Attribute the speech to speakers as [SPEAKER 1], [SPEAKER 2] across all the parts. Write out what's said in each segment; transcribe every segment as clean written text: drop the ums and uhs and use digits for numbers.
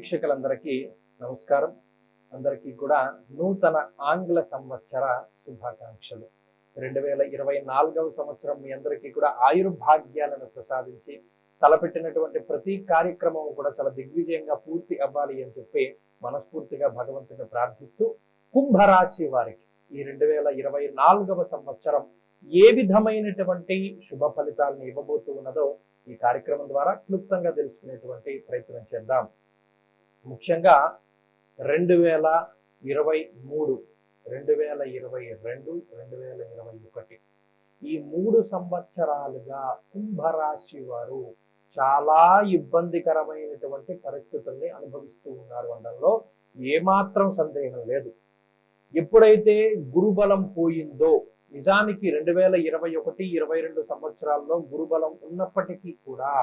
[SPEAKER 1] వీక్షకులందరికీ నమస్కారం. అందరికీ కూడా నూతన ఆంగ్ల సంవత్సర శుభాకాంక్షలు. 2024వ సంవత్సరం మీ అందరికీ కూడా ఆయుర్భాగ్యాలను ప్రసాదించి తలపెట్టినటువంటి ప్రతి కార్యక్రమం కూడా చాలా దిగ్విజయంగా పూర్తి అవ్వాలి అని చెప్పి మనస్ఫూర్తిగా భగవంతుని ప్రార్థిస్తూ, కుంభరాశి వారికి ఈ 2024వ సంవత్సరం ఏ విధమైనటువంటి శుభ ఫలితాలను ఇవ్వబోతూ ఉన్నదో ఈ కార్యక్రమం ద్వారా క్లుప్తంగా తెలుసుకునేటువంటి ప్రయత్నం చేద్దాం. ముఖ్యంగా 2023, 2022, 2021 ఈ 3 సంవత్సరాలుగా కుంభరాశి వారు చాలా ఇబ్బందికరమైనటువంటి పరిస్థితుల్ని అనుభవిస్తూ ఉన్నారు అనడంలో ఏమాత్రం సందేహం లేదు. ఎప్పుడైతే గురుబలం పోయిందో, నిజానికి 2021, 22 సంవత్సరాల్లో గురుబలం ఉన్నప్పటికీ కూడా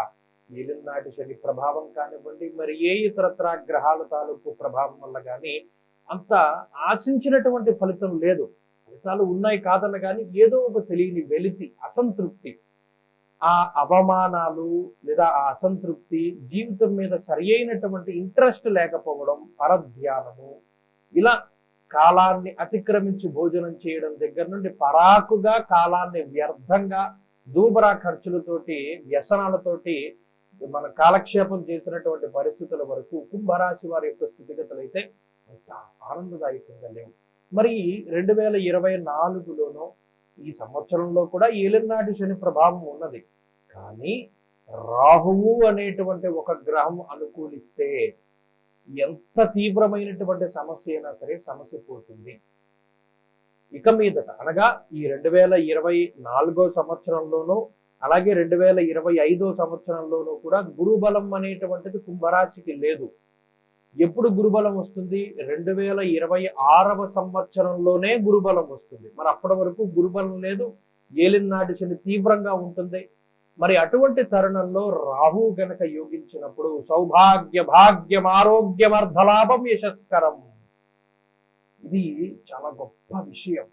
[SPEAKER 1] ఏలినాటి శని ప్రభావం కానివ్వండి, మరి ఏ ఇతరత్ర గ్రహాల తాలూకు ప్రభావం వల్ల కానీ అంత ఆశించినటువంటి ఫలితం లేదు. ఫలితాలు ఉన్నాయి కాదన్న కానీ ఏదో ఒక తెలియని వెలితి, అసంతృప్తి, ఆ అవమానాలు లేదా ఆ అసంతృప్తి, జీవితం మీద సరి అయినటువంటి ఇంట్రెస్ట్ లేకపోవడం, పరధ్యానము, ఇలా కాలాన్ని అతిక్రమించి భోజనం చేయడం దగ్గర నుండి పరాకుగా కాలాన్ని వ్యర్థంగా దూబరా ఖర్చులతోటి, వ్యసనాలతోటి మన కాలక్షేపం చేసినటువంటి పరిస్థితుల వరకు కుంభరాశి వారి యొక్క స్థితిగతులు అయితే అంత ఆనందదాయకంగా లేవు. మరి 2024లోనో ఈ సంవత్సరంలో కూడా ఏలినాటి శని ప్రభావం ఉన్నది. కానీ రాహువు అనేటువంటి ఒక గ్రహం అనుకూలిస్తే ఎంత తీవ్రమైనటువంటి సమస్య అయినా సరే సమస్య పోతుంది. ఇక మీదట అనగా ఈ 2024 సంవత్సరంలోనూ అలాగే 2025 సంవత్సరంలోనూ కూడా గురుబలం అనేటువంటిది కుంభరాశికి లేదు. ఎప్పుడు గురుబలం వస్తుంది? 2026వ సంవత్సరంలోనే గురుబలం వస్తుంది. మరి అప్పటి వరకు గురుబలం లేదు, ఏలినాటి శని తీవ్రంగా ఉంటుంది. మరి అటువంటి తరుణంలో రాహు గనక యోగించినప్పుడు సౌభాగ్య భాగ్యం ఆరోగ్యం అర్ధలాభం యశస్కరం. ఇది చాలా గొప్ప విషయం.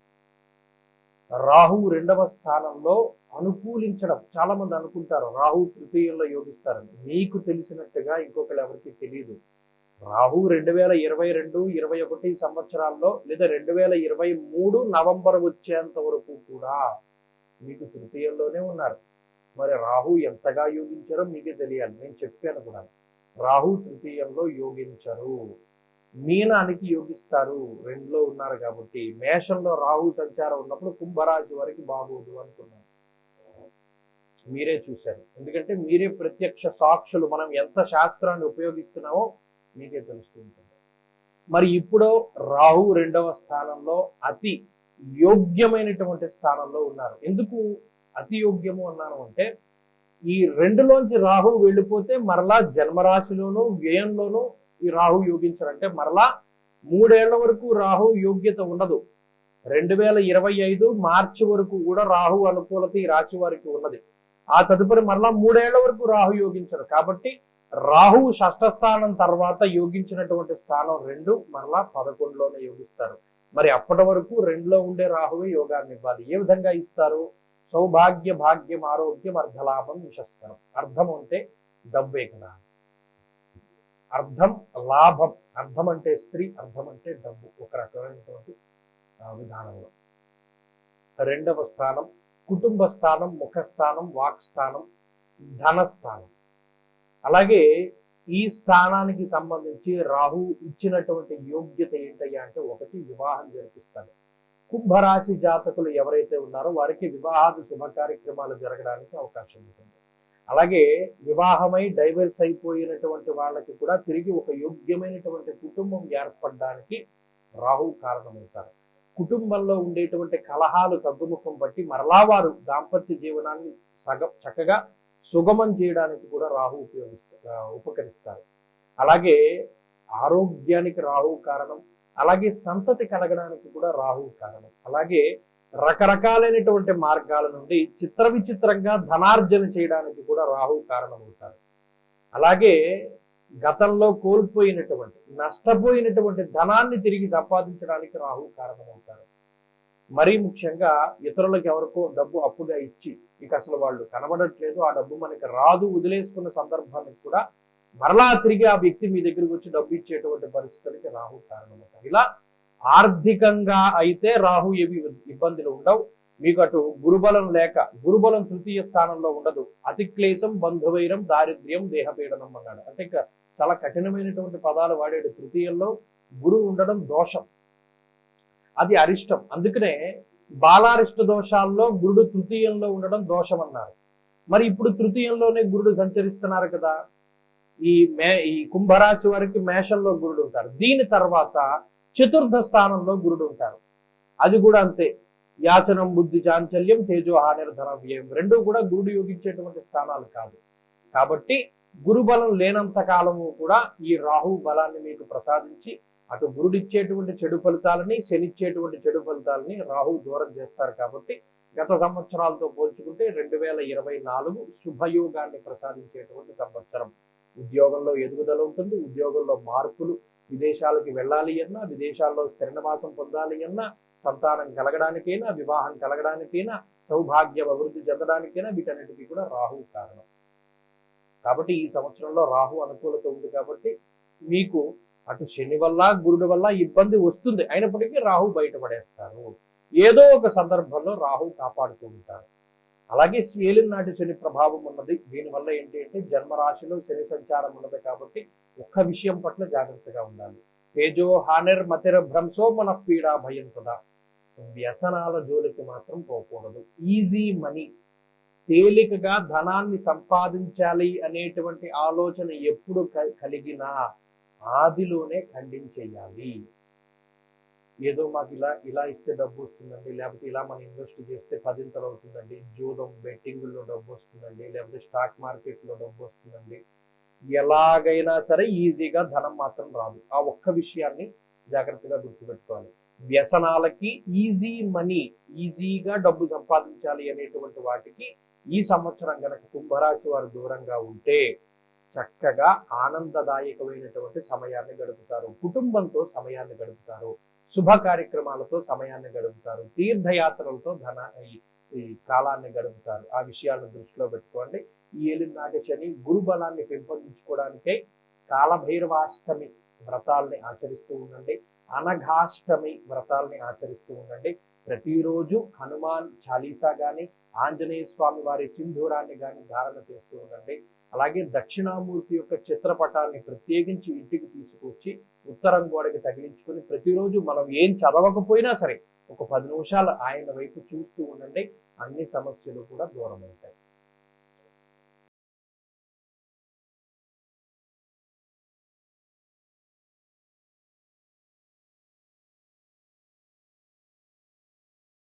[SPEAKER 1] రాహు 2వ స్థానంలో అనుకూలించడం. చాలా మంది అనుకుంటారు రాహు తృతీయంలో యోగిస్తారని. మీకు తెలిసినట్టుగా ఇంకొకరు ఎవరికి తెలియదు. రాహు 2022, 21 సంవత్సరాల్లో లేదా 2023 నవంబర్ వచ్చేంత వరకు కూడా మీకు తృతీయంలోనే ఉన్నారు. మరి రాహు ఎంతగా యోగించారో మీకే తెలియాలి. నేను చెప్పాను కూడా, రాహు తృతీయంలో యోగించరు, మీనానికి యోగిస్తారు. 2లో ఉన్నారు కాబట్టి మేషంలో రాహు సంచారం ఉన్నప్పుడు కుంభరాశి వారికి బాగోదు అనుకున్నాను. మీరే చూశారు. ఎందుకంటే మీరే ప్రత్యక్ష సాక్షులు. మనం ఎంత శాస్త్రాన్ని ఉపయోగిస్తున్నామో మీకే తెలుస్తూ ఉంటుంది. మరి ఇప్పుడు రాహు 2వ స్థానంలో అతి యోగ్యమైనటువంటి స్థానంలో ఉన్నారు. ఎందుకు అతి యోగ్యము అన్నాను అంటే, ఈ 2లోంచి రాహు వెళ్ళిపోతే మరలా జన్మరాశిలోను వ్యయంలోనూ ఈ రాహు యోగించారంటే మరలా 3 ఏళ్ల వరకు రాహు యోగ్యత ఉండదు. 2025 మార్చి వరకు కూడా రాహు అనుకూలత ఈ రాశి వారికి ఉన్నది. ఆ తదుపరి మరలా 3 ఏళ్ల వరకు రాహు యోగించరు. కాబట్టి రాహు షష్ఠ స్థానం తర్వాత యోగించినటువంటి స్థానం 2 మరలా 11లోనే యోగిస్తారు. మరి అప్పటి వరకు 2లో ఉండే రాహువే యోగాన్ని ఇవ్వాలి. ఏ విధంగా ఇస్తారు? సౌభాగ్య భాగ్యం ఆరోగ్యం అర్ధలాభం యశస్కరం. అర్థం అంటే డబ్బే కదా. అర్థం లాభం. అర్థం అంటే స్త్రీ, అర్థం అంటే డబ్బు. ఒక రకమైనటువంటి విధానంలో 2వ స్థానం కుటుంబ స్థానం, ముఖస్థానం, వాక్స్థానం, ధనస్థానం. అలాగే ఈ స్థానానికి సంబంధించి రాహు ఇచ్చినటువంటి యోగ్యత ఏంటయ్యా అంటే, 1 వివాహం జరిపిస్తాడు. కుంభరాశి జాతకులు ఎవరైతే ఉన్నారో వారికి వివాహాది శుభ కార్యక్రమాలు జరగడానికి అవకాశం ఉంటుంది. అలాగే వివాహమై డైవర్స్ అయిపోయినటువంటి వాళ్ళకి కూడా తిరిగి ఒక యోగ్యమైనటువంటి కుటుంబం ఏర్పడడానికి రాహు కారణమవుతారు. కుటుంబంలో ఉండేటువంటి కలహాలు తగ్గుముఖం బట్టి మరలా వారు దాంపత్య జీవనాన్ని చక్కగా సుగమం చేయడానికి కూడా రాహు ఉపకరిస్తారు. అలాగే ఆరోగ్యానికి రాహు కారణం. అలాగే సంతతి కలగడానికి కూడా రాహు కారణం. అలాగే రకరకాలైనటువంటి మార్గాల నుండి చిత్ర విచిత్రంగా ధనార్జన చేయడానికి కూడా రాహు కారణమవుతారు. అలాగే గతంలో కోల్పోయినటువంటి, నష్టపోయినటువంటి ధనాన్ని తిరిగి సంపాదించడానికి రాహు కారణమవుతారు. మరీ ముఖ్యంగా ఇతరులకు ఎవరికో డబ్బు అప్పుగా ఇచ్చి ఇక అసలు వాళ్ళు కనబడట్లేదు, ఆ డబ్బు మనకి రాదు, వదిలేసుకున్న సందర్భానికి కూడా మరలా తిరిగి ఆ వ్యక్తి మీ దగ్గరికి వచ్చి డబ్బు ఇచ్చేటువంటి పరిస్థితులకి రాహు కారణమవుతారు. ఇలా ఆర్థికంగా అయితే రాహు ఏవి ఇబ్బందులు ఉండవు. మీకు అటు గురుబలం లేక, గురుబలం తృతీయ స్థానంలో ఉండదు. అతిక్లేశం, బంధువైరం, దారిద్ర్యం, దేహపీడనం అన్నాడు. అంటే చాలా కఠినమైనటువంటి పదాలు వాడాడు. తృతీయంలో గురువు ఉండడం దోషం, అది అరిష్టం. అందుకనే బాలారిష్ట దోషాల్లో గురుడు తృతీయంలో ఉండడం దోషం అన్నారు. మరి ఇప్పుడు తృతీయంలోనే గురుడు సంచరిస్తున్నారు కదా. ఈ కుంభరాశి వారికి మేషంలో గురుడు ఉంటారు. దీని తర్వాత చతుర్థ స్థానంలో గురుడు ఉంటారు. అది కూడా అంతే. యాచనం, బుద్ధి, చాంచల్యం, తేజో, హానిర్ధన, వ్యయం రెండూ కూడా గురుడు యోగించేటువంటి స్థానాలు కాదు. కాబట్టి గురు బలం లేనంత కాలము కూడా ఈ రాహు బలాన్ని మీకు ప్రసాదించి అటు గురుడిచ్చేటువంటి చెడు ఫలితాలని, శనిచ్చేటువంటి చెడు ఫలితాలని రాహు దూరం చేస్తారు. కాబట్టి గత సంవత్సరాలతో పోల్చుకుంటే 2024 శుభయోగాన్ని ప్రసాదించేటువంటి సంవత్సరం. ఉద్యోగంలో ఎదుగుదల ఉంటుంది, ఉద్యోగంలో మార్పులు, విదేశాలకి వెళ్ళాలి అన్నా, విదేశాల్లో స్థిర నివాసం పొందాలి అన్నా, సంతానం కలగడానికైనా, వివాహం కలగడానికైనా, సౌభాగ్యం అభివృద్ధి చెందడానికైనా వీటన్నిటికీ కూడా రాహు కారణం. కాబట్టి ఈ సంవత్సరంలో రాహు అనుకూలత ఉంది. కాబట్టి మీకు అటు శని వల్ల, గురుడు వల్ల ఇబ్బంది వస్తుంది. అయినప్పటికీ రాహు బయటపడేస్తారు. ఏదో ఒక సందర్భంలో రాహు కాపాడుతూ ఉంటారు. అలాగే ఏలినాటి శని ప్రభావం ఉన్నది. దీనివల్ల ఏంటి అంటే జన్మరాశిలో శని సంచారం ఉన్నది. కాబట్టి ఒక్క విషయం పట్ల జాగ్రత్తగా ఉండాలి. తేజో హానిర్ మతిర భ్రంశో మన పీడా భయం కదా. వ్యసనాల జోలికి మాత్రం పోకూడదు. ఈజీ మనీ, తేలికగా ధనాన్ని సంపాదించాలి అనేటువంటి ఆలోచన ఎప్పుడు కలిగినా ఆదిలోనే ఖండించేయాలి. ఏదో మాకు ఇలా ఇస్తే డబ్బు వస్తుందండి, లేకపోతే ఇలా మనం ఇన్వెస్ట్ చేస్తే 10 అవుతుందండి, జూదం బెట్టింగుల్లో డబ్బు వస్తుందండి, లేకపోతే స్టాక్ మార్కెట్లో డబ్బు వస్తుందండి, ఎలాగైనా సరే ఈజీగా ధనం మాత్రం రాదు. ఆ ఒక్క విషయాన్ని జాగ్రత్తగా గుర్తుపెట్టుకోవాలి. వ్యసనాలకి, ఈజీ మనీ, ఈజీగా డబ్బు సంపాదించాలి అనేటువంటి వాటికి ఈ సంవత్సరం గనక కుంభరాశి వారు దూరంగా ఉంటే చక్కగా ఆనందదాయకమైనటువంటి సమయాన్ని గడుపుతారు. కుటుంబంతో సమయాన్ని గడుపుతారు. శుభ కార్యక్రమాలతో సమయాన్ని గడుపుతారు. తీర్థయాత్రలతో ఈ కాలాన్ని గడుపుతారు. ఆ విషయాలను దృష్టిలో పెట్టుకోండి. ఈ ఏలినాటి శని గురు బలాన్ని పెంపొందించుకోవడానికై కాలభైరవాష్టమి వ్రతాల్ని ఆచరిస్తూ ఉండండి. అనఘాష్టమి వ్రతాల్ని ఆచరిస్తూ ఉండండి. ప్రతిరోజు హనుమాన్ చాలీసా గాని, ఆంజనేయ స్వామి వారి సింధూరాన్ని గాని ధారణ చేస్తూ ఉండండి. అలాగే దక్షిణామూర్తి యొక్క చిత్రపటాన్ని ప్రత్యేకించి ఇంటికి తీసుకొచ్చి ఉత్తరం గోడకి తగిలించుకొని ప్రతిరోజు మనం ఏం చదవకపోయినా సరే ఒక 10 నిమిషాలు ఆయన వైపు చూస్తూ ఉండండి. అన్ని సమస్యలు కూడా దూరం అవుతాయి.